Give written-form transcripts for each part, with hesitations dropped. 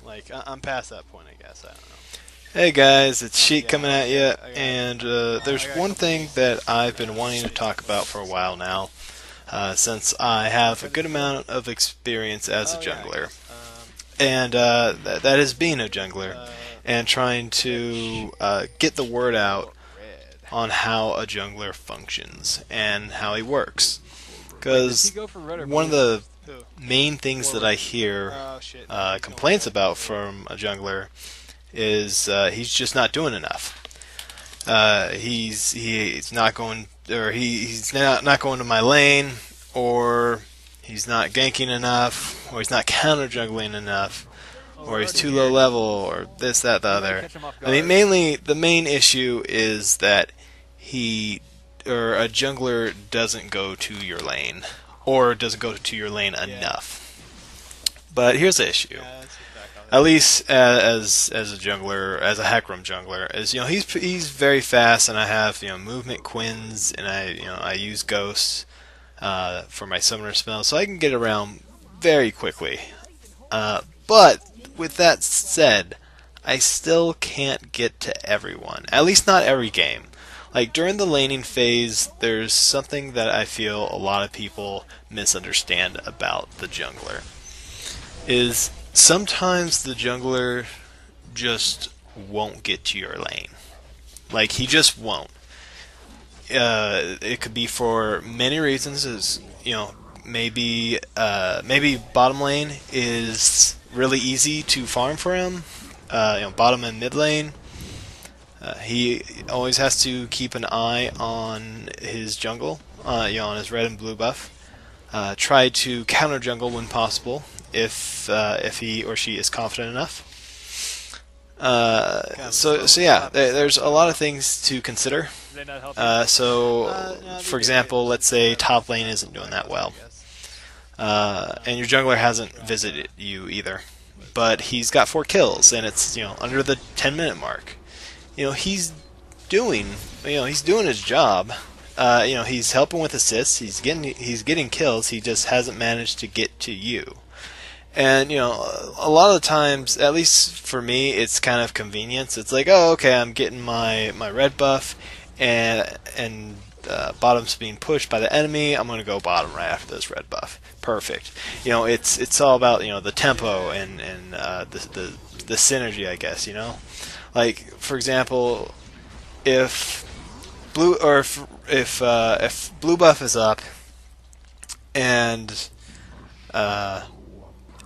Like I'm past that point, I guess. I don't know. Hey guys, it's Sheik Yeah, coming I'll at say you, I got and I there's got a one couple thing things that I've been wanting to shit talk talking about about for a this. while now, since I Can I have a try good this again? amount of experience as a Oh yeah, I jungler, guess. and that is being a jungler, and trying Which to get the word out or red? on how a jungler functions and how he works. Wait, does he Because go for red or one of blue the first? Who? main things that Warwick. I hear Oh shit, no, he's going complaints red. about Yeah, yeah. from a jungler is he's just not doing enough. He's not going, or he's not going to my lane, or he's not ganking enough, or he's not counter juggling enough, Oh, or we're he's already too low here. level, or this, that, the We gotta other. catch him off I mean, guard. mainly the main issue is that he or a jungler doesn't go to your lane, or doesn't go to your lane Yeah. enough. But here's the issue. Yeah, that's exactly how At it is. least as a jungler, as a Hecarim jungler, is he's very fast, and I have movement quins, and I use ghosts for my summoner spells, so I can get around very quickly. But with that said, I still can't get to everyone. At least not every game. Like during the laning phase, there's something that I feel a lot of people misunderstand about the jungler. Is sometimes the jungler just won't get to your lane. Like he just won't. It could be for many reasons. Is maybe bottom lane is really easy to farm for him. Bottom and mid lane. He always has to keep an eye on his jungle. On his red and blue buff. Try to counter jungle when possible, if he or she is confident enough. God, the So slow yeah, clap is so there's a lot of slow. things to consider. Did they not help you? So, No, they for did get example, let's say some top lane stuff isn't from doing my that house, I well, guess. and your jungler hasn't visited you either, but he's got 4 kills, and it's under the 10-minute mark. He's doing he's doing his job. He's helping with assists. He's getting kills. He just hasn't managed to get to you. And a lot of the times, at least for me, it's kind of convenience. It's like, oh, okay, I'm getting my red buff, and bottom's being pushed by the enemy. I'm gonna go bottom right after this red buff. Perfect. It's all about the tempo Yeah. and the synergy, I guess. Like for example, if blue or if blue buff is up and uh,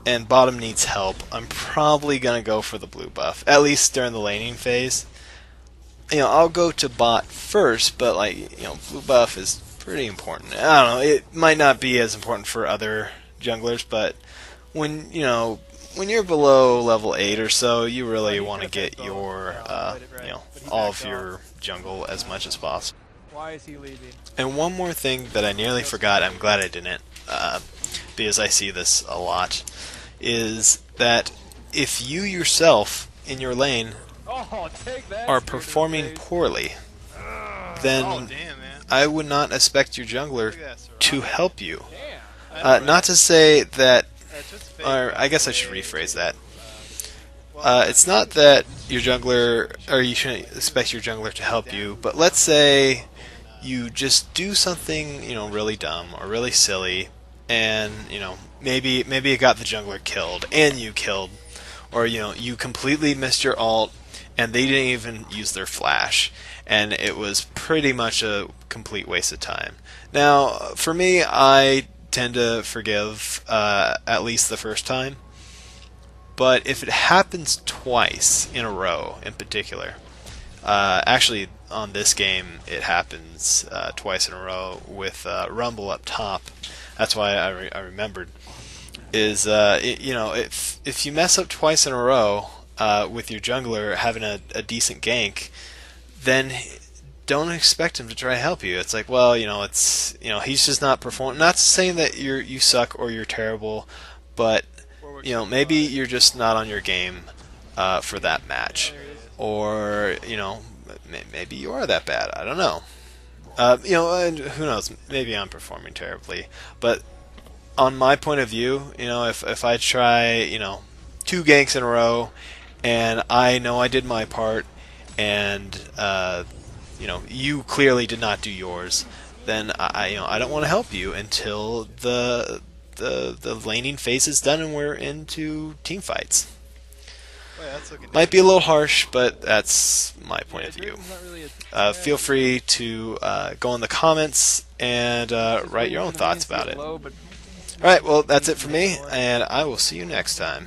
and bottom needs help, I'm probably gonna go for the blue buff, at least during the laning phase. I'll go to bot first, but blue buff is pretty important. I don't know, it might not be as important for other junglers, but when you're below level 8 or so, you Oh, really he want could to have fed get both. your Right. But he all backed of off. your jungle as much as possible. Why is he leaving? And one more thing that I nearly forgot, I'm glad I didn't, because I see this a lot, is that if you yourself in your lane Oh, take that are straight to the performing face. poorly, Oh, then damn, man. I would not expect your Look jungler at that to Serana. help you. Damn. I know, Not right? to say that, Just fake, or by I the guess I should way, rephrase too. that. Well, It's not that your jungler, or you shouldn't expect your jungler to help you, but let's say you just do something, really dumb or really silly, and maybe it got the jungler killed, and you killed, or you completely missed your ult, and they didn't even use their flash, and it was pretty much a complete waste of time. Now, for me, I tend to forgive at least the first time, but if it happens twice in a row, in particular, actually, on this game, it happens twice in a row with Rumble up top. That's why I remembered. Is if you mess up twice in a row with your jungler having a decent gank, then don't expect him to try to help you. It's like, well, it's he's just not performing. Not saying that you suck or you're terrible, but Warwick's so maybe fun. you're just not on your game for that Yeah, match, there he is. or maybe you are that bad. I don't know. And who knows? Maybe I'm performing terribly, but on my point of view, if I try, 2 ganks in a row, and I know I did my part, and you clearly did not do yours, then I don't want to help you until the laning phase is done and we're into team fights. Oh, yeah, that's looking Might be a little harsh, but that's my point of view. Not really Feel free to go in the comments and write your own thoughts about it. Low, but Alright, well, that's it for me, and I will see you next time.